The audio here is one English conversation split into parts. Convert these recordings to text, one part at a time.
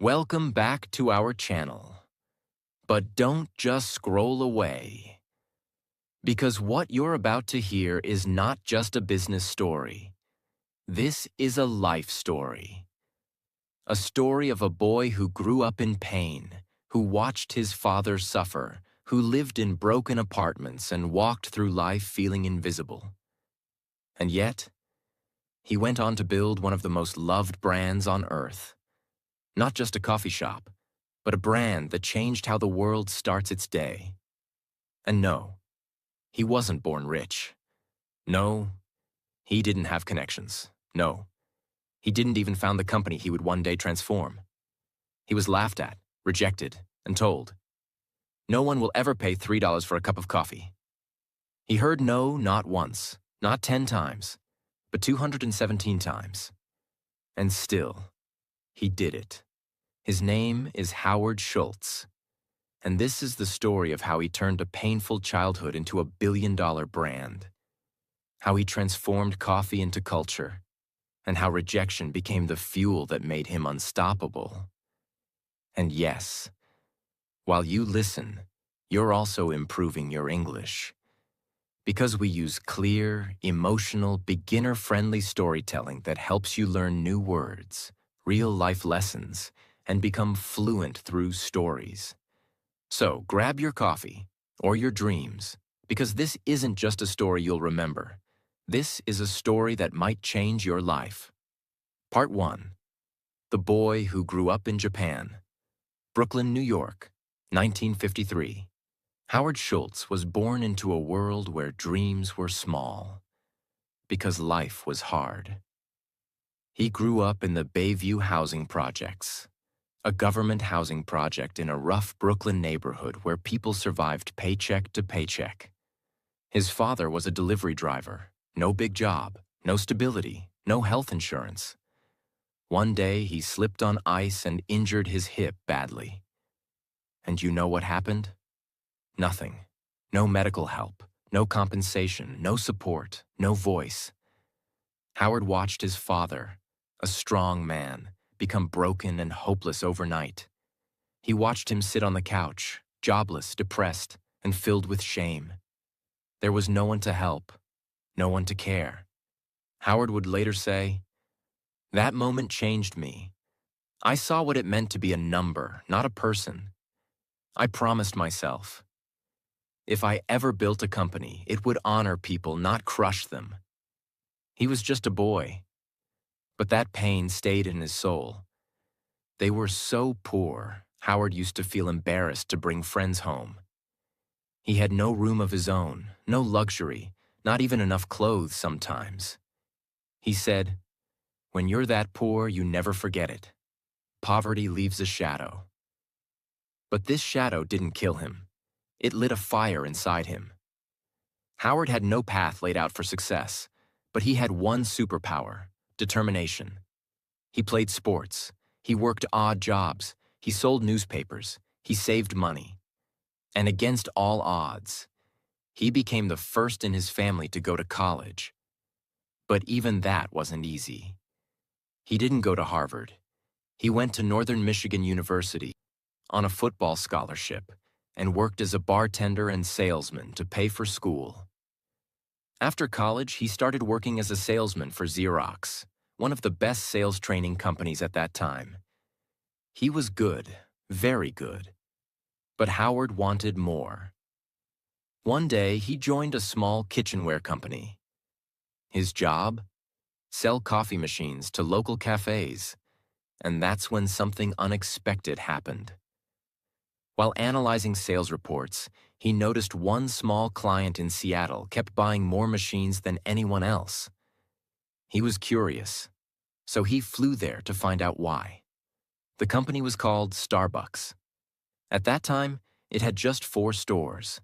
Welcome back to our channel. But don't just scroll away, because what you're about to hear is not just a business story. This is a life story. A story of a boy who grew up in pain, who watched his father suffer, who lived in broken apartments and walked through life feeling invisible. And yet, he went on to build one of the most loved brands on earth. Not just a coffee shop, but a brand that changed how the world starts its day. And no, he wasn't born rich. No, he didn't have connections. No, he didn't even found the company he would one day transform. He was laughed at, rejected, and told, "No one will ever pay $3 for a cup of coffee." He heard no not once, not 10 times, but 217 times. And still, he did it. His name is Howard Schultz. And this is the story of how he turned a painful childhood into a billion-dollar brand. How he transformed coffee into culture. And how rejection became the fuel that made him unstoppable. And yes, while you listen, you're also improving your English. Because we use clear, emotional, beginner-friendly storytelling that helps you learn new words, real-life lessons, and become fluent through stories. So grab your coffee, or your dreams, because this isn't just a story you'll remember. This is a story that might change your life. Part 1. The Boy Who Grew Up in Japan. Brooklyn, New York, 1953. Howard Schultz was born into a world where dreams were small, because life was hard. He grew up in the Bayview housing projects, a government housing project in a rough Brooklyn neighborhood where people survived paycheck to paycheck. His father was a delivery driver, no big job, no stability, no health insurance. One day he slipped on ice and injured his hip badly. And you know what happened? Nothing. No medical help, no compensation, no support, no voice. Howard watched his father, a strong man, become broken and hopeless overnight. He watched him sit on the couch, jobless, depressed, and filled with shame. There was no one to help, no one to care. Howard would later say, "That moment changed me. I saw what it meant to be a number, not a person. I promised myself, if I ever built a company, it would honor people, not crush them." He was just a boy, but that pain stayed in his soul. They were so poor, Howard used to feel embarrassed to bring friends home. He had no room of his own, no luxury, not even enough clothes sometimes. He said, "When you're that poor, you never forget it. Poverty leaves a shadow." But this shadow didn't kill him. It lit a fire inside him. Howard had no path laid out for success, but he had one superpower: determination. He played sports. He worked odd jobs. He sold newspapers. He saved money. And against all odds, he became the first in his family to go to college. But even that wasn't easy. He didn't go to Harvard. He went to Northern Michigan University on a football scholarship and worked as a bartender and salesman to pay for school. After college, he started working as a salesman for Xerox, one of the best sales training companies at that time. He was good, very good. But Howard wanted more. One day, he joined a small kitchenware company. His job? Sell coffee machines to local cafes. And that's when something unexpected happened. While analyzing sales reports, he noticed one small client in Seattle kept buying more machines than anyone else. He was curious, so he flew there to find out why. The company was called Starbucks. At that time, it had just 4 stores,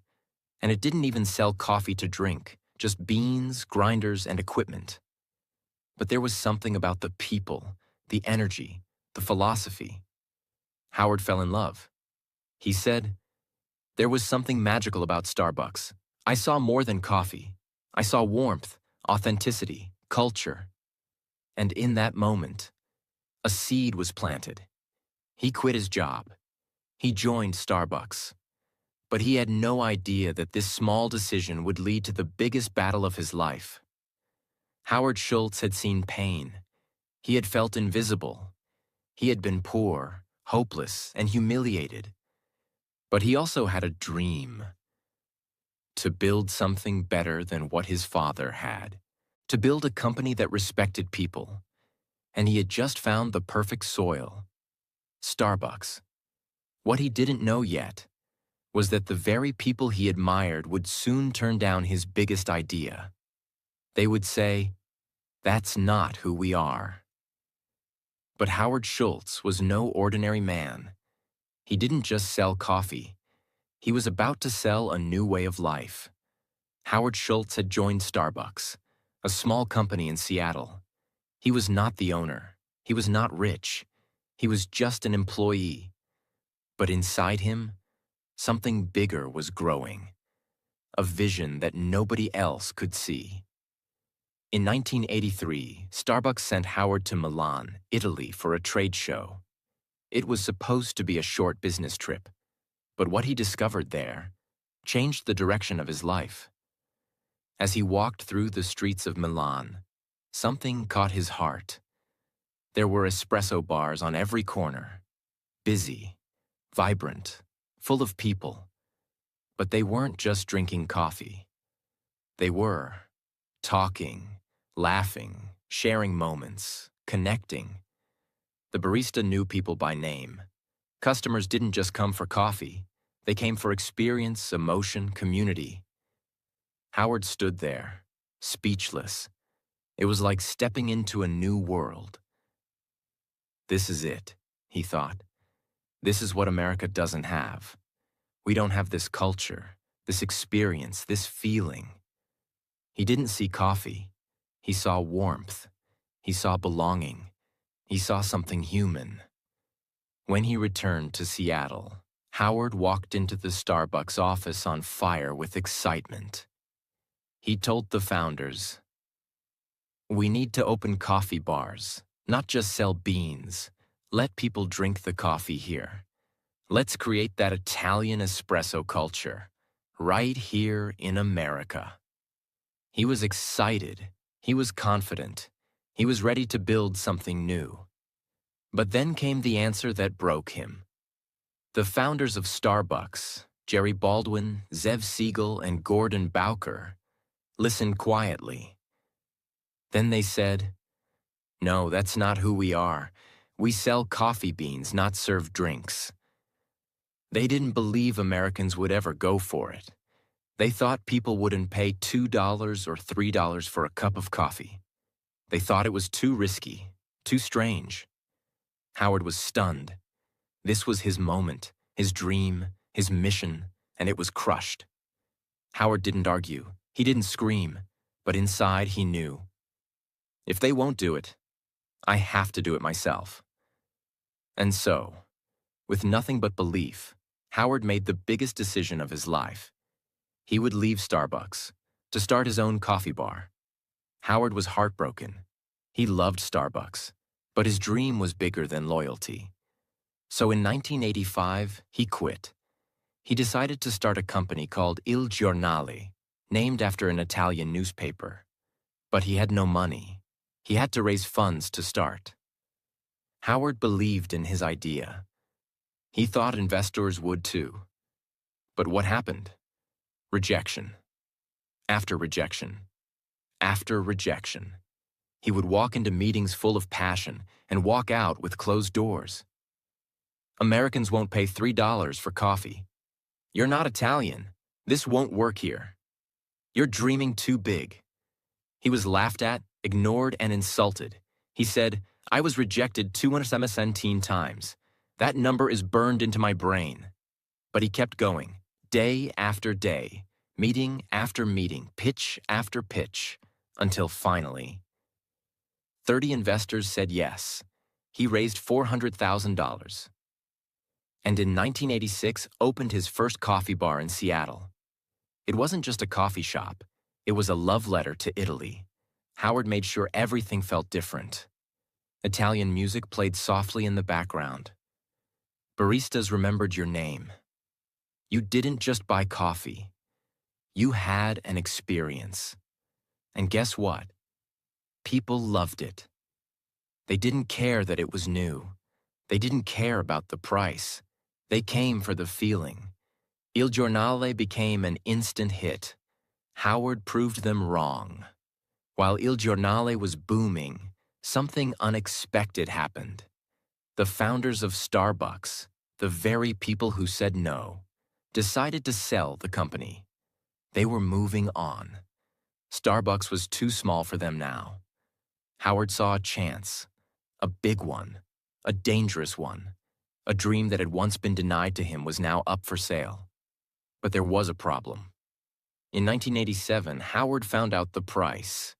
and it didn't even sell coffee to drink, just beans, grinders, and equipment. But there was something about the people, the energy, the philosophy. Howard fell in love. He said, "There was something magical about Starbucks. I saw more than coffee. I saw warmth, authenticity, culture." And in that moment, a seed was planted. He quit his job. He joined Starbucks. But he had no idea that this small decision would lead to the biggest battle of his life. Howard Schultz had seen pain. He had felt invisible. He had been poor, hopeless, and humiliated. But he also had a dream: to build something better than what his father had, to build a company that respected people. And he had just found the perfect soil: Starbucks. What he didn't know yet was that the very people he admired would soon turn down his biggest idea. They would say, "That's not who we are." But Howard Schultz was no ordinary man. He didn't just sell coffee. He was about to sell a new way of life. Howard Schultz had joined Starbucks, a small company in Seattle. He was not the owner. He was not rich. He was just an employee. But inside him, something bigger was growing, a vision that nobody else could see. In 1983, Starbucks sent Howard to Milan, Italy, for a trade show. It was supposed to be a short business trip, but what he discovered there changed the direction of his life. As he walked through the streets of Milan, something caught his heart. There were espresso bars on every corner, busy, vibrant, full of people. But they weren't just drinking coffee. They were talking, laughing, sharing moments, connecting. The barista knew people by name. Customers didn't just come for coffee. They came for experience, emotion, community. Howard stood there, speechless. It was like stepping into a new world. This is it, he thought. This is what America doesn't have. We don't have this culture, this experience, this feeling. He didn't see coffee. He saw warmth. He saw belonging. He saw something human. When he returned to Seattle, Howard walked into the Starbucks office on fire with excitement. He told the founders, "We need to open coffee bars, not just sell beans. Let people drink the coffee here. Let's create that Italian espresso culture, right here in America." He was excited. He was confident. He was ready to build something new. But then came the answer that broke him. The founders of Starbucks, Jerry Baldwin, Zev Siegel, and Gordon Bowker, listened quietly. Then they said, "No, that's not who we are. We sell coffee beans, not serve drinks." They didn't believe Americans would ever go for it. They thought people wouldn't pay $2 or $3 for a cup of coffee. They thought it was too risky, too strange. Howard was stunned. This was his moment, his dream, his mission, and it was crushed. Howard didn't argue. He didn't scream. But inside he knew, if they won't do it, I have to do it myself. And so, with nothing but belief, Howard made the biggest decision of his life. He would leave Starbucks to start his own coffee bar. Howard was heartbroken. He loved Starbucks, but his dream was bigger than loyalty. So in 1985, he quit. He decided to start a company called Il Giornale, named after an Italian newspaper. But he had no money. He had to raise funds to start. Howard believed in his idea. He thought investors would too. But what happened? Rejection. After rejection. After rejection. He would walk into meetings full of passion and walk out with closed doors. Americans won't pay $3 for coffee. You're not Italian. This won't work here. You're dreaming too big. He was laughed at, ignored, and insulted. He said, "I was rejected 217 times. That number is burned into my brain." But he kept going, day after day, meeting after meeting, pitch after pitch, until finally, 30 investors said yes. He raised $400,000. And in 1986, opened his first coffee bar in Seattle. It wasn't just a coffee shop. It was a love letter to Italy. Howard made sure everything felt different. Italian music played softly in the background. Baristas remembered your name. You didn't just buy coffee. You had an experience. And guess what? People loved it. They didn't care that it was new. They didn't care about the price. They came for the feeling. Il Giornale became an instant hit. Howard proved them wrong. While Il Giornale was booming, something unexpected happened. The founders of Starbucks, the very people who said no, decided to sell the company. They were moving on. Starbucks was too small for them now. Howard saw a chance, a big one, a dangerous one. A dream that had once been denied to him was now up for sale. But there was a problem. In 1987, Howard found out the price.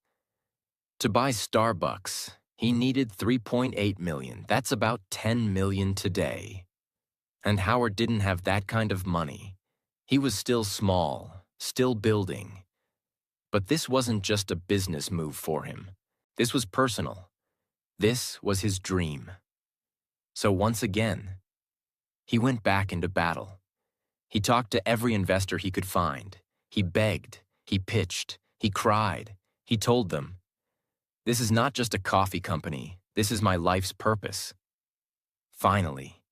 To buy Starbucks, he needed $3.8 million. That's about $10 million today. And Howard didn't have that kind of money. He was still small, still building. But this wasn't just a business move for him. This was personal. This was his dream. So once again, he went back into battle. He talked to every investor he could find. He begged, he pitched, he cried. He told them, "This is not just a coffee company. This is my life's purpose." Finally,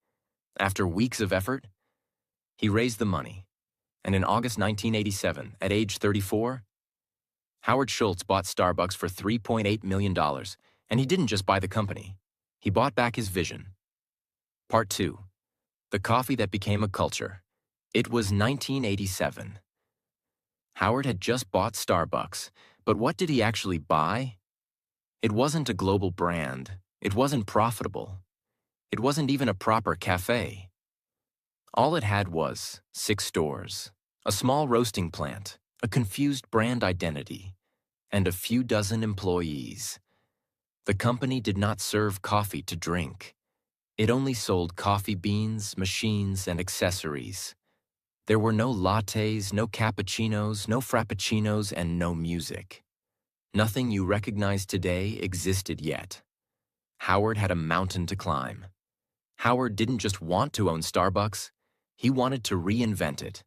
after weeks of effort, he raised the money. And in August 1987, at age 34, Howard Schultz bought Starbucks for $3.8 million. And he didn't just buy the company. He bought back his vision. Part 2. The coffee that became a culture. It was 1987. Howard had just bought Starbucks, but what did he actually buy? It wasn't a global brand. It wasn't profitable. It wasn't even a proper cafe. All it had was 6 stores, a small roasting plant, a confused brand identity, and a few dozen employees. The company did not serve coffee to drink. It only sold coffee beans, machines, and accessories. There were no lattes, no cappuccinos, no frappuccinos, and no music. Nothing you recognize today existed yet. Howard had a mountain to climb. Howard didn't just want to own Starbucks, he wanted to reinvent it.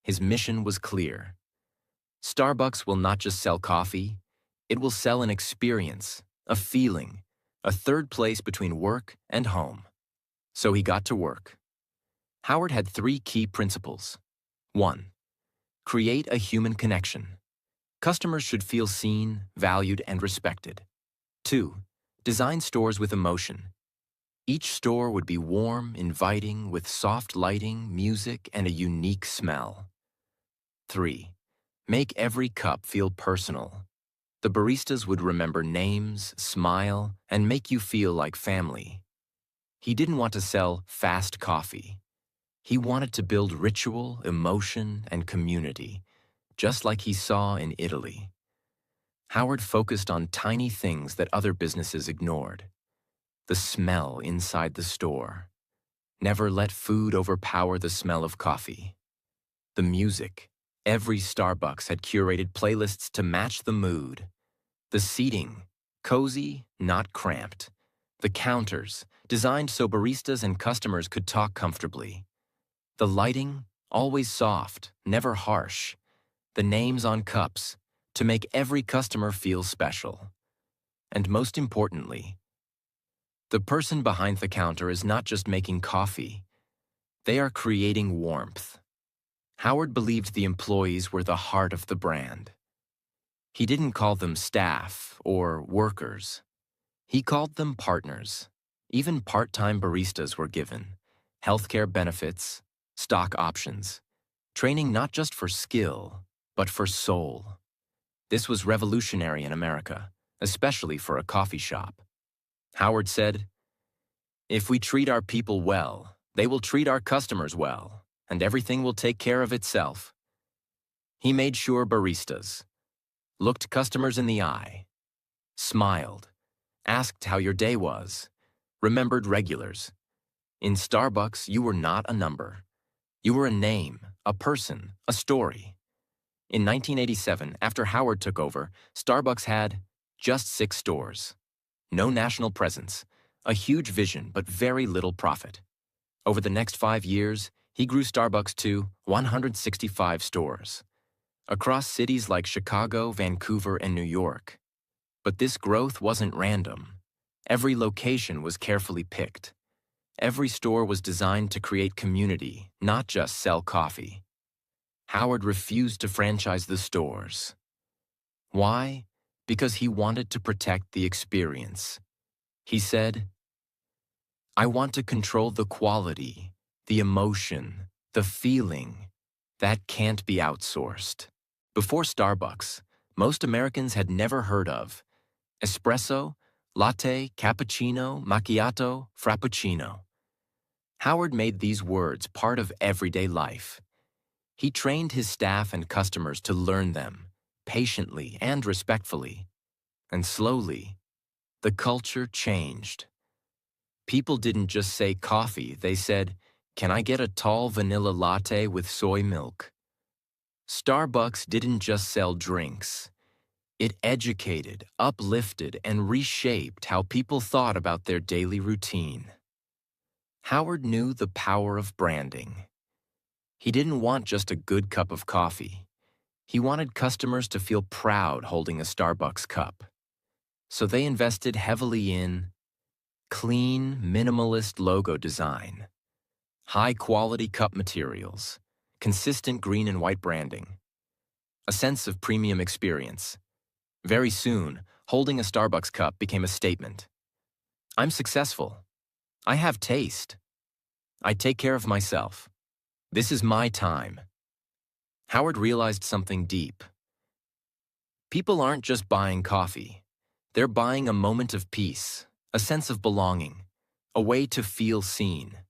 His mission was clear. Starbucks will not just sell coffee, it will sell an experience, a feeling, a third place between work and home. So he got to work. Howard had 3 key principles. 1. Create a human connection. Customers should feel seen, valued, and respected. 2. Design stores with emotion. Each store would be warm, inviting, with soft lighting, music, and a unique smell. 3. Make every cup feel personal. The baristas would remember names, smile, and make you feel like family. He didn't want to sell fast coffee. He wanted to build ritual, emotion, and community, just like he saw in Italy. Howard focused on tiny things that other businesses ignored. The smell inside the store. Never let food overpower the smell of coffee. The music. Every Starbucks had curated playlists to match the mood. The seating. Cozy, not cramped. The counters, designed so baristas and customers could talk comfortably. The lighting, always soft, never harsh. The names on cups, to make every customer feel special. And most importantly, the person behind the counter is not just making coffee. They are creating warmth. Howard believed the employees were the heart of the brand. He didn't call them staff or workers. He called them partners. Even part-time baristas were given healthcare benefits, stock options, training not just for skill, but for soul. This was revolutionary in America, especially for a coffee shop. Howard said, "If we treat our people well, they will treat our customers well, and everything will take care of itself." He made sure baristas looked customers in the eye, smiled, asked how your day was, remembered regulars. In Starbucks, you were not a number. You were a name, a person, a story. In 1987, after Howard took over, Starbucks had just 6 stores. No national presence, a huge vision but very little profit. Over the next 5 years, he grew Starbucks to 165 stores across cities like Chicago, Vancouver, and New York. But this growth wasn't random. Every location was carefully picked. Every store was designed to create community, not just sell coffee. Howard refused to franchise the stores. Why? Because he wanted to protect the experience. He said, "I want to control the quality, the emotion, the feeling. That can't be outsourced." Before Starbucks, most Americans had never heard of espresso, latte, cappuccino, macchiato, frappuccino. Howard made these words part of everyday life. He trained his staff and customers to learn them, patiently and respectfully. And slowly, the culture changed. People didn't just say coffee, they said, "Can I get a tall vanilla latte with soy milk?" Starbucks didn't just sell drinks. It educated, uplifted, and reshaped how people thought about their daily routine. Howard knew the power of branding. He didn't want just a good cup of coffee. He wanted customers to feel proud holding a Starbucks cup. So they invested heavily in clean, minimalist logo design, high-quality cup materials, consistent green and white branding, a sense of premium experience. Very soon, holding a Starbucks cup became a statement. "I'm successful. I have taste. I take care of myself. This is my time." Howard realized something deep. People aren't just buying coffee. They're buying a moment of peace, a sense of belonging, a way to feel seen.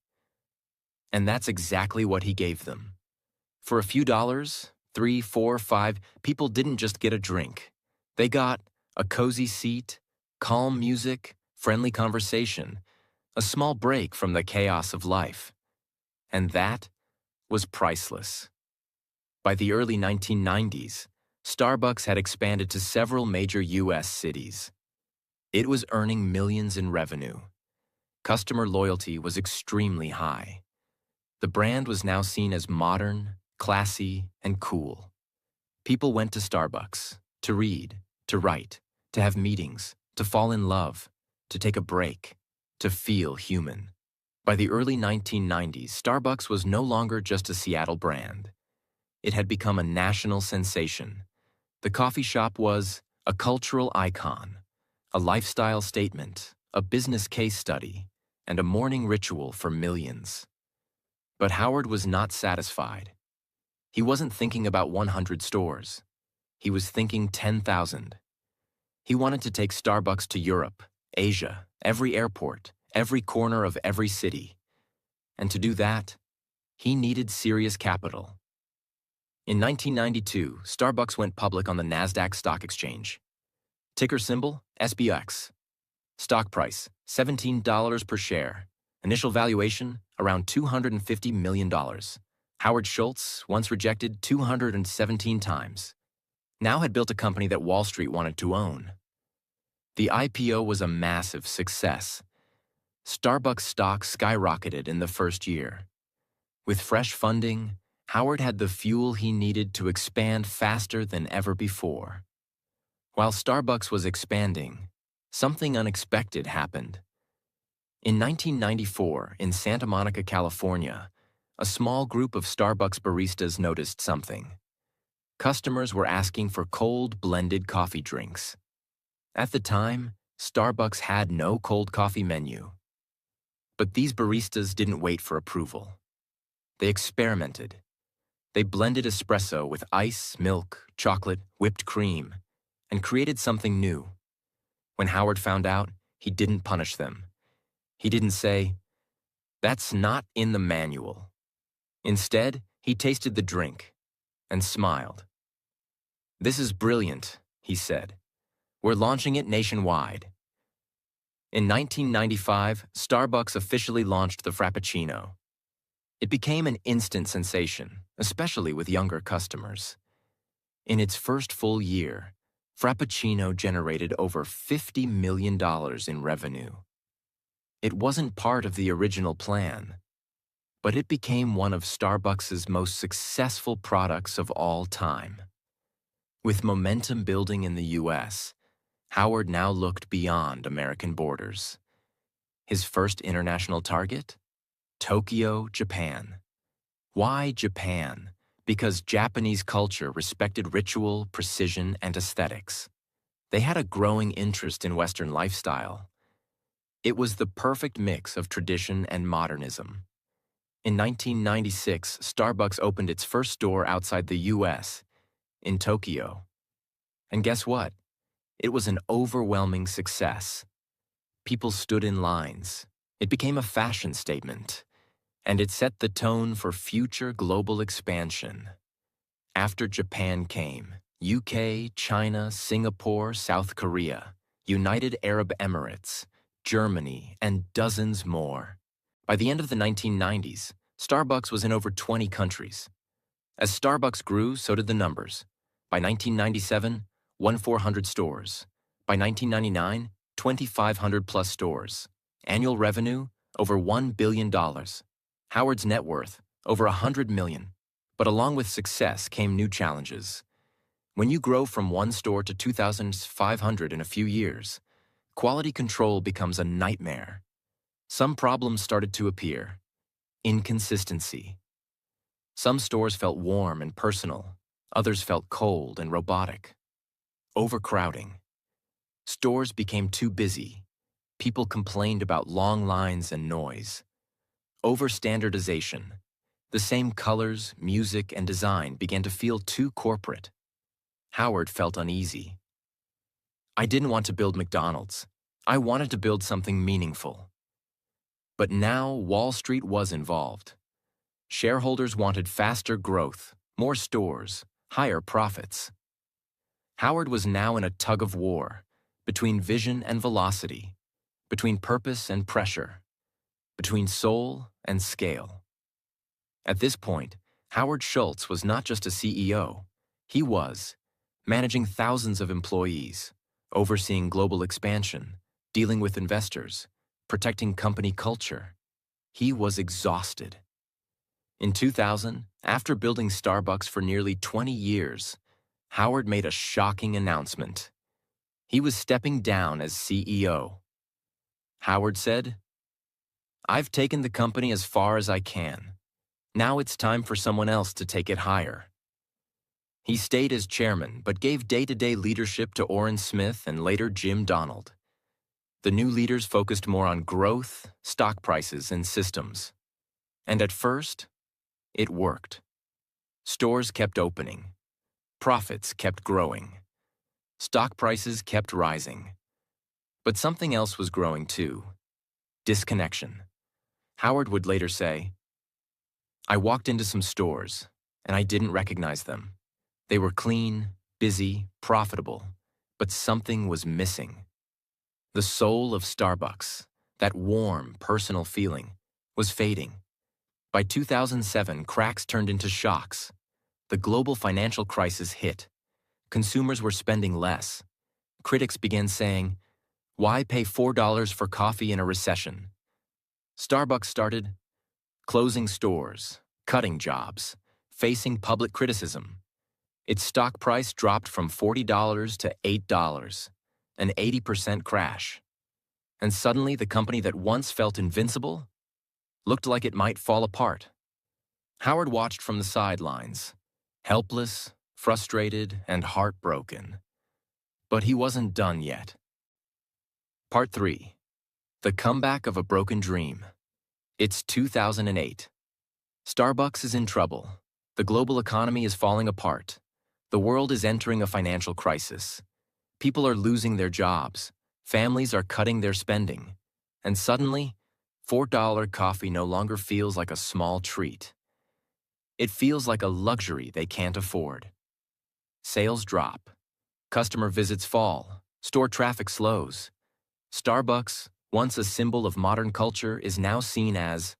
And that's exactly what he gave them. For a few dollars, 3, 4, 5, people didn't just get a drink. They got a cozy seat, calm music, friendly conversation, a small break from the chaos of life. And that was priceless. By the early 1990s, Starbucks had expanded to several major U.S. cities. It was earning millions in revenue. Customer loyalty was extremely high. The brand was now seen as modern, classy, and cool. People went to Starbucks to read, to write, to have meetings, to fall in love, to take a break, to feel human. By the early 1990s, Starbucks was no longer just a Seattle brand. It had become a national sensation. The coffee shop was a cultural icon, a lifestyle statement, a business case study, and a morning ritual for millions. But Howard was not satisfied. He wasn't thinking about 100 stores. He was thinking 10,000. He wanted to take Starbucks to Europe, Asia, every airport, every corner of every city. And to do that, he needed serious capital. In 1992, Starbucks went public on the NASDAQ stock exchange. Ticker symbol, SBX. Stock price, $17 per share. Initial valuation, around $250 million. Howard Schultz, once rejected 217 times, now had built a company that Wall Street wanted to own. The IPO was a massive success. Starbucks stock skyrocketed in the first year. With fresh funding, Howard had the fuel he needed to expand faster than ever before. While Starbucks was expanding, something unexpected happened. In 1994, in Santa Monica, California, a small group of Starbucks baristas noticed something. Customers were asking for cold blended coffee drinks. At the time, Starbucks had no cold coffee menu. But these baristas didn't wait for approval. They experimented. They blended espresso with ice, milk, chocolate, whipped cream, and created something new. When Howard found out, he didn't punish them. He didn't say, "That's not in the manual." Instead, he tasted the drink and smiled. "This is brilliant," he said. "We're launching it nationwide." In 1995, Starbucks officially launched the Frappuccino. It became an instant sensation, especially with younger customers. In its first full year, Frappuccino generated over $50 million in revenue. It wasn't part of the original plan, but it became one of Starbucks' most successful products of all time. With momentum building in the US, Howard now looked beyond American borders. His first international target? Tokyo, Japan. Why Japan? Because Japanese culture respected ritual, precision, and aesthetics. They had a growing interest in Western lifestyle. It was the perfect mix of tradition and modernism. In 1996, Starbucks opened its first store outside the US, in Tokyo. And guess what? It was an overwhelming success. People stood in lines. It became a fashion statement, and it set the tone for future global expansion. After Japan came, UK, China, Singapore, South Korea, United Arab Emirates, Germany, and dozens more. By the end of the 1990s, Starbucks was in over 20 countries. As Starbucks grew, so did the numbers. By 1997, 1,400 stores. By 1999, 2,500 plus stores. Annual revenue, over $1 billion. Howard's net worth, over $100 million. But along with success came new challenges. When you grow from one store to 2,500 in a few years, quality control becomes a nightmare. Some problems started to appear. Inconsistency. Some stores felt warm and personal. Others felt cold and robotic. Overcrowding. Stores became too busy. People complained about long lines and noise. Overstandardization. The same colors, music, and design began to feel too corporate. Howard felt uneasy. I didn't want to build McDonald's. I wanted to build something meaningful. But now Wall Street was involved. Shareholders wanted faster growth, more stores, higher profits. Howard was now in a tug of war, between vision and velocity, between purpose and pressure, between soul and scale. At this point, Howard Schultz was not just a CEO. He was managing thousands of employees, overseeing global expansion, dealing with investors, protecting company culture. He was exhausted. In 2000, after building Starbucks for nearly 20 years, Howard made a shocking announcement. He was stepping down as CEO. Howard said, "I've taken the company as far as I can. Now it's time for someone else to take it higher." He stayed as chairman, but gave day-to-day leadership to Orrin Smith and later Jim Donald. The new leaders focused more on growth, stock prices, and systems. And at first, it worked. Stores kept opening. Profits kept growing. Stock prices kept rising. But something else was growing too. Disconnection. Howard would later say, "I walked into some stores, and I didn't recognize them. They were clean, busy, profitable, but something was missing." The soul of Starbucks, that warm, personal feeling, was fading. By 2007, cracks turned into shocks. The global financial crisis hit. Consumers were spending less. Critics began saying, "Why pay $4 for coffee in a recession?" Starbucks started closing stores, cutting jobs, facing public criticism. Its stock price dropped from $40 to $8, an 80% crash. And suddenly the company that once felt invincible looked like it might fall apart. Howard watched from the sidelines, helpless, frustrated, and heartbroken. But he wasn't done yet. Part 3. The Comeback of a Broken Dream. It's 2008. Starbucks is in trouble. The global economy is falling apart. The world is entering a financial crisis. People are losing their jobs. Families are cutting their spending. And suddenly, $4 coffee no longer feels like a small treat. It feels like a luxury they can't afford. Sales drop. Customer visits fall. Store traffic slows. Starbucks, once a symbol of modern culture, is now seen as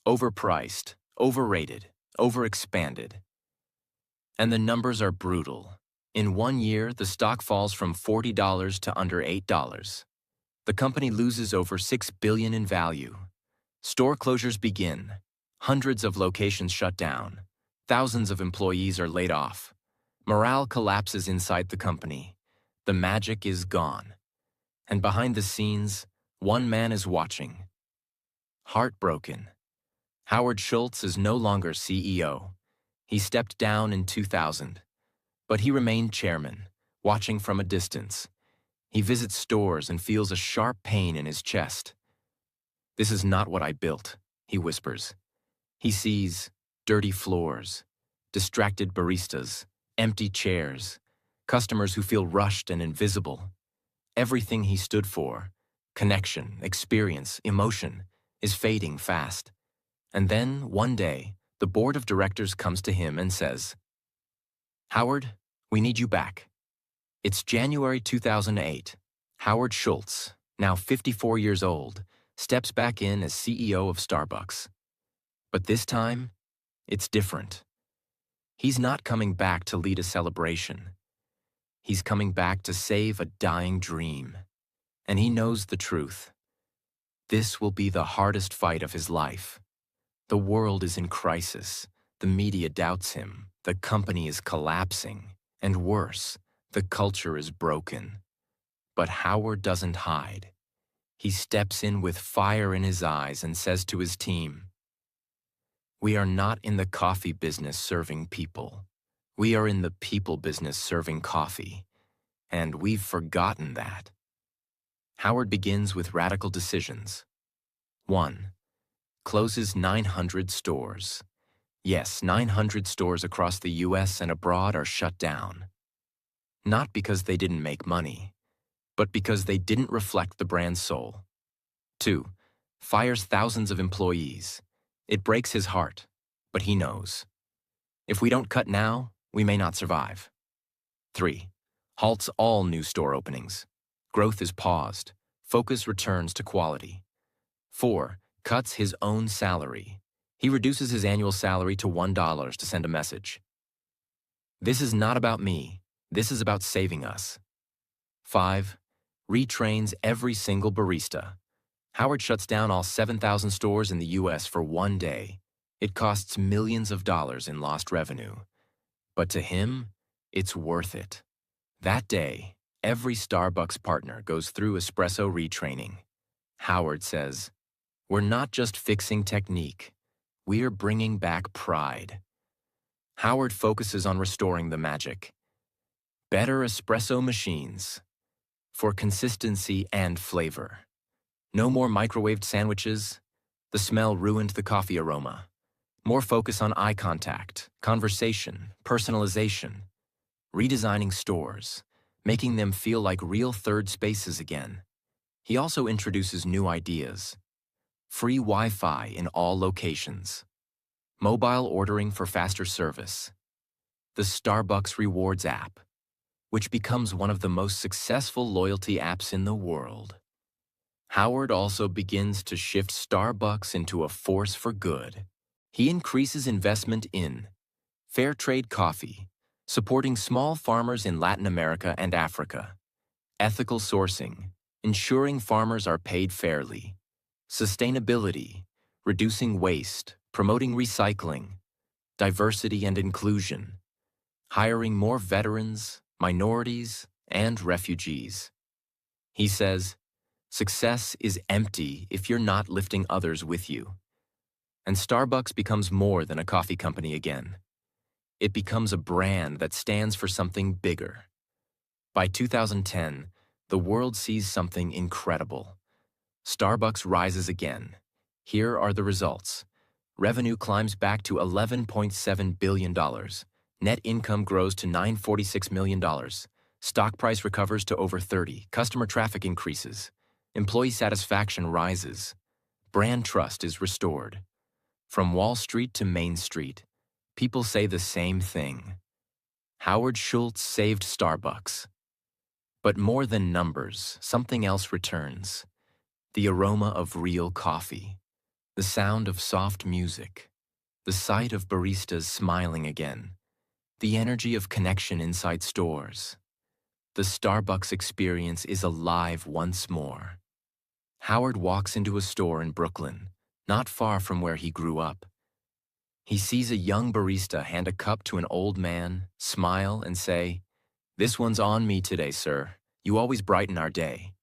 overpriced, overrated, overexpanded. And the numbers are brutal. In 1 year, the stock falls from $40 to under $8. The company loses over $6 billion in value. Store closures begin. Hundreds of locations shut down. Thousands of employees are laid off. Morale collapses inside the company. The magic is gone. And behind the scenes, one man is watching. Heartbroken. Howard Schultz is no longer CEO. He stepped down in 2000. But he remained chairman, watching from a distance. He visits stores and feels a sharp pain in his chest. "This is not what I built," he whispers. He sees dirty floors, distracted baristas, empty chairs, customers who feel rushed and invisible. Everything he stood for, connection, experience, emotion, is fading fast. And then, one day, the board of directors comes to him and says, "Howard, we need you back." It's January 2008. Howard Schultz, now 54 years old, steps back in as CEO of Starbucks. But this time, it's different. He's not coming back to lead a celebration. He's coming back to save a dying dream. And he knows the truth. This will be the hardest fight of his life. The world is in crisis. The media doubts him. The company is collapsing. And worse, the culture is broken. But Howard doesn't hide. He steps in with fire in his eyes and says to his team, "We are not in the coffee business serving people. We are in the people business serving coffee. And we've forgotten that." Howard begins with radical decisions. 1. Closes 900 stores. Yes, 900 stores across the US and abroad are shut down. Not because they didn't make money, but because they didn't reflect the brand's soul. 2. Fires thousands of employees. It breaks his heart, but he knows. If we don't cut now, we may not survive. 3. Halts all new store openings. Growth is paused. Focus returns to quality. 4. Cuts his own salary. He reduces his annual salary to $1 to send a message. "This is not about me. This is about saving us." 5. Retrains every single barista. Howard shuts down all 7,000 stores in the US for one day. It costs millions of dollars in lost revenue. But to him, it's worth it. That day, every Starbucks partner goes through espresso retraining. Howard says, "We're not just fixing technique. We're bringing back pride." Howard focuses on restoring the magic. Better espresso machines for consistency and flavor. No more microwaved sandwiches. The smell ruined the coffee aroma. More focus on eye contact, conversation, personalization. Redesigning stores, making them feel like real third spaces again. He also introduces new ideas. Free Wi-Fi in all locations. Mobile ordering for faster service. The Starbucks Rewards app, which becomes one of the most successful loyalty apps in the world. Howard also begins to shift Starbucks into a force for good. He increases investment in fair trade coffee, supporting small farmers in Latin America and Africa, ethical sourcing, ensuring farmers are paid fairly, sustainability, reducing waste, promoting recycling, diversity and inclusion, hiring more veterans, minorities, and refugees. He says, "Success is empty if you're not lifting others with you." And Starbucks becomes more than a coffee company again. It becomes a brand that stands for something bigger. By 2010, the world sees something incredible. Starbucks rises again. Here are the results. Revenue climbs back to $11.7 billion. Net income grows to $946 million. Stock price recovers to over 30. Customer traffic increases. Employee satisfaction rises. Brand trust is restored. From Wall Street to Main Street, people say the same thing. Howard Schultz saved Starbucks. But more than numbers, something else returns. The aroma of real coffee. The sound of soft music. The sight of baristas smiling again. The energy of connection inside stores. The Starbucks experience is alive once more. Howard walks into a store in Brooklyn, not far from where he grew up. He sees a young barista hand a cup to an old man, smile, and say, "This one's on me today, sir. You always brighten our day."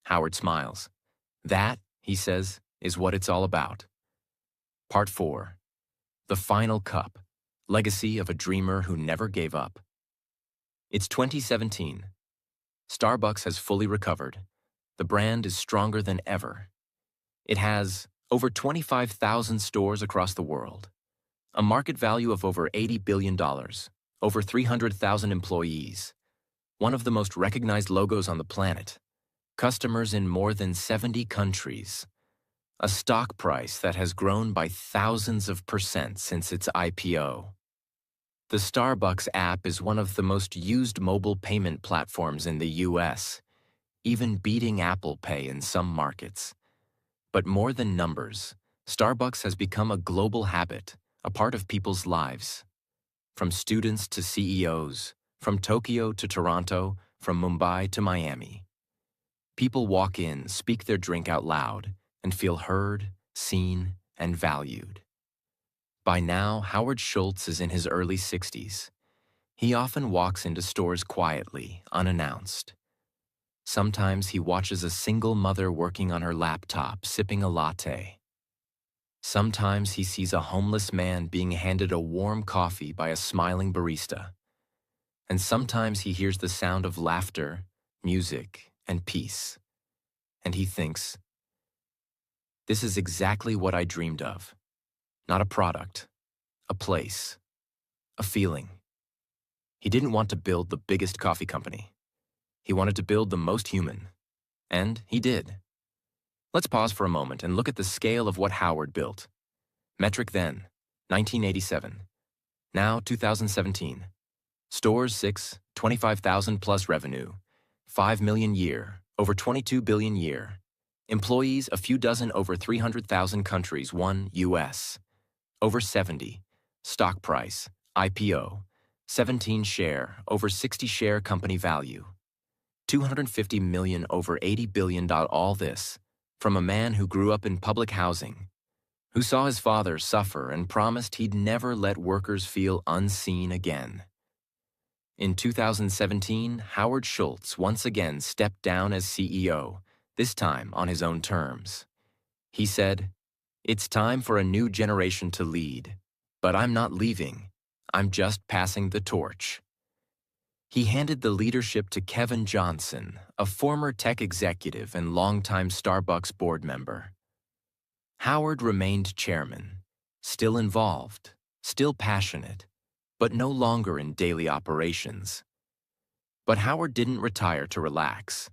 Howard smiles. "That," he says, "is what it's all about." Part 4. The Final Cup. Legacy of a Dreamer Who Never Gave Up. It's 2017. Starbucks has fully recovered. The brand is stronger than ever. It has over 25,000 stores across the world, a market value of over $80 billion, over 300,000 employees, one of the most recognized logos on the planet, customers in more than 70 countries, a stock price that has grown by thousands of percent since its IPO. The Starbucks app is one of the most used mobile payment platforms in the US, even beating Apple Pay in some markets. But more than numbers, Starbucks has become a global habit, a part of people's lives. From students to CEOs, from Tokyo to Toronto, from Mumbai to Miami. People walk in, speak their drink out loud, and feel heard, seen, and valued. By now, Howard Schultz is in his early 60s. He often walks into stores quietly, unannounced. Sometimes he watches a single mother working on her laptop, sipping a latte. Sometimes he sees a homeless man being handed a warm coffee by a smiling barista. And sometimes he hears the sound of laughter, music, and peace. And he thinks, "This is exactly what I dreamed of. Not a product, a place, a feeling." He didn't want to build the biggest coffee company. He wanted to build the most human. And he did. Let's pause for a moment and look at the scale of what Howard built. Metric then, 1987. Now, 2017. Stores 6, 25,000 plus revenue. 5 million year, over 22 billion year. Employees, a few dozen over 300,000 countries, 1 US. Over 70. Stock price, IPO. 17 share, over 60 share company value. 250 million over 80 billion. All this from a man who grew up in public housing, who saw his father suffer and promised he'd never let workers feel unseen again. In 2017, Howard Schultz once again stepped down as CEO, this time on his own terms. He said, "It's time for a new generation to lead, but I'm not leaving. I'm just passing the torch." He handed the leadership to Kevin Johnson, a former tech executive and longtime Starbucks board member. Howard remained chairman, still involved, still passionate, but no longer in daily operations. But Howard didn't retire to relax.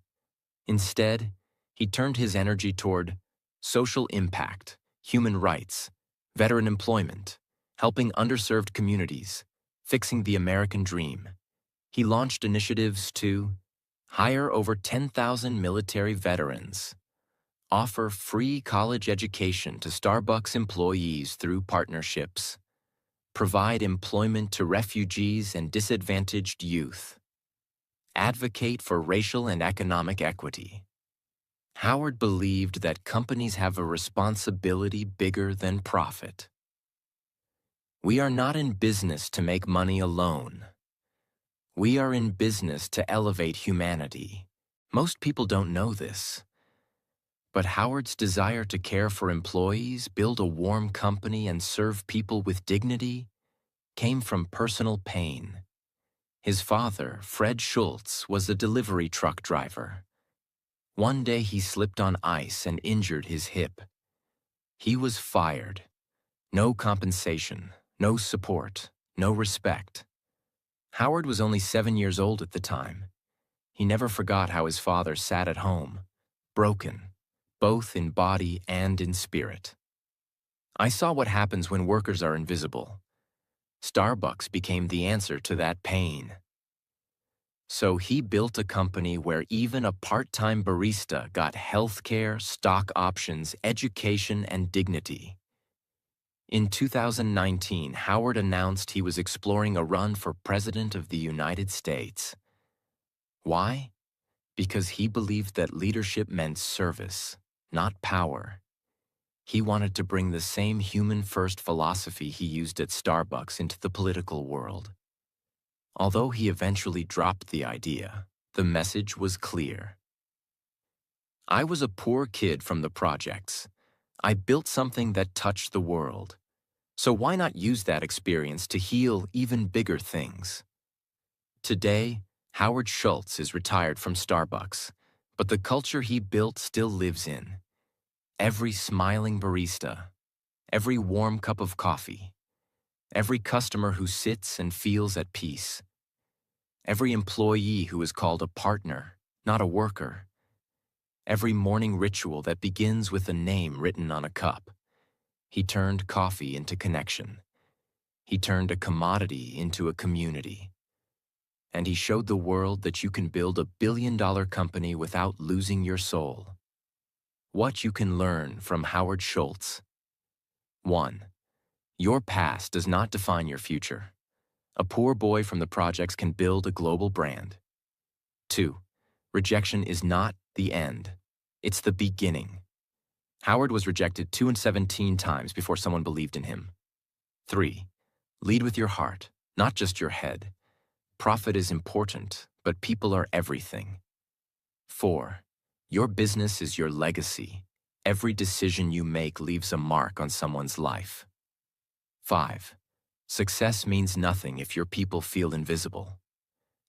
Instead, he turned his energy toward social impact, human rights, veteran employment, helping underserved communities, fixing the American dream. He launched initiatives to hire over 10,000 military veterans, offer free college education to Starbucks employees through partnerships, provide employment to refugees and disadvantaged youth, advocate for racial and economic equity. Howard believed that companies have a responsibility bigger than profit. We are not in business to make money alone. We are in business to elevate humanity. Most people don't know this. But Howard's desire to care for employees, build a warm company, and serve people with dignity came from personal pain. His father, Fred Schultz, was a delivery truck driver. One day he slipped on ice and injured his hip. He was fired. No compensation, no support, no respect. Howard was only 7 years old at the time. He never forgot how his father sat at home, broken, both in body and in spirit. "I saw what happens when workers are invisible. Starbucks became the answer to that pain." So he built a company where even a part-time barista got healthcare, stock options, education, and dignity. In 2019, Howard announced he was exploring a run for President of the United States. Why? Because he believed that leadership meant service, not power. He wanted to bring the same human-first philosophy he used at Starbucks into the political world. Although he eventually dropped the idea, the message was clear. I was a poor kid from the projects. I built something that touched the world. So why not use that experience to heal even bigger things? Today, Howard Schultz is retired from Starbucks, but the culture he built still lives in. Every smiling barista, every warm cup of coffee, every customer who sits and feels at peace, every employee who is called a partner, not a worker, every morning ritual that begins with a name written on a cup. He turned coffee into connection. He turned a commodity into a community. And he showed the world that you can build $1 billion company without losing your soul. What you can learn from Howard Schultz. 1. Your past does not define your future. A poor boy from the projects can build a global brand. 2. Rejection is not the end. It's the beginning. Howard was rejected 217 times before someone believed in him. 3. Lead with your heart, not just your head. Profit is important, but people are everything. 4. Your business is your legacy. Every decision you make leaves a mark on someone's life. 5. Success means nothing if your people feel invisible.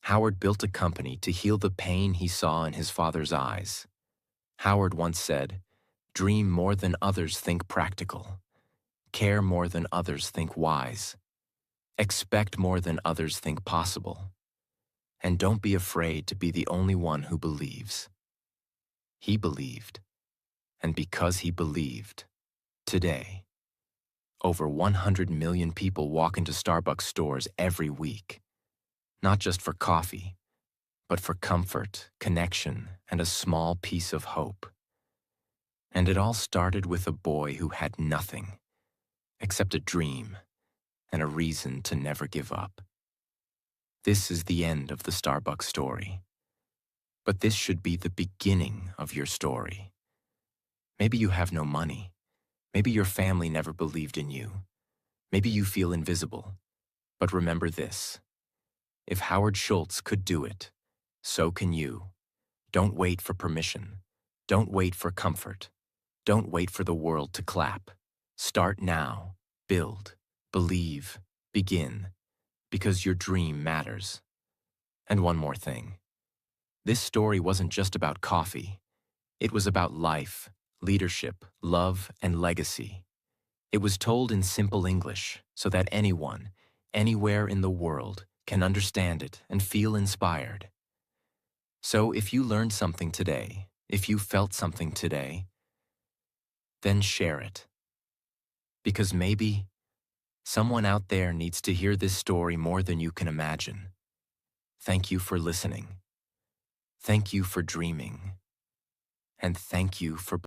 Howard built a company to heal the pain he saw in his father's eyes. Howard once said, "Dream more than others think practical. Care more than others think wise. Expect more than others think possible. And don't be afraid to be the only one who believes." He believed. And because he believed, today, over 100 million people walk into Starbucks stores every week. Not just for coffee, but for comfort, connection, and a small piece of hope. And it all started with a boy who had nothing except a dream and a reason to never give up. This is the end of the Starbucks story. But this should be the beginning of your story. Maybe you have no money. Maybe your family never believed in you. Maybe you feel invisible. But remember this: if Howard Schultz could do it, so can you. Don't wait for permission. Don't wait for comfort. Don't wait for the world to clap. Start now. Build. Believe. Begin. Because your dream matters. And one more thing. This story wasn't just about coffee. It was about life, leadership, love, and legacy. It was told in simple English so that anyone, anywhere in the world, can understand it and feel inspired. So if you learned something today, if you felt something today, then share it. Because maybe someone out there needs to hear this story more than you can imagine. Thank you for listening. Thank you for dreaming. And thank you for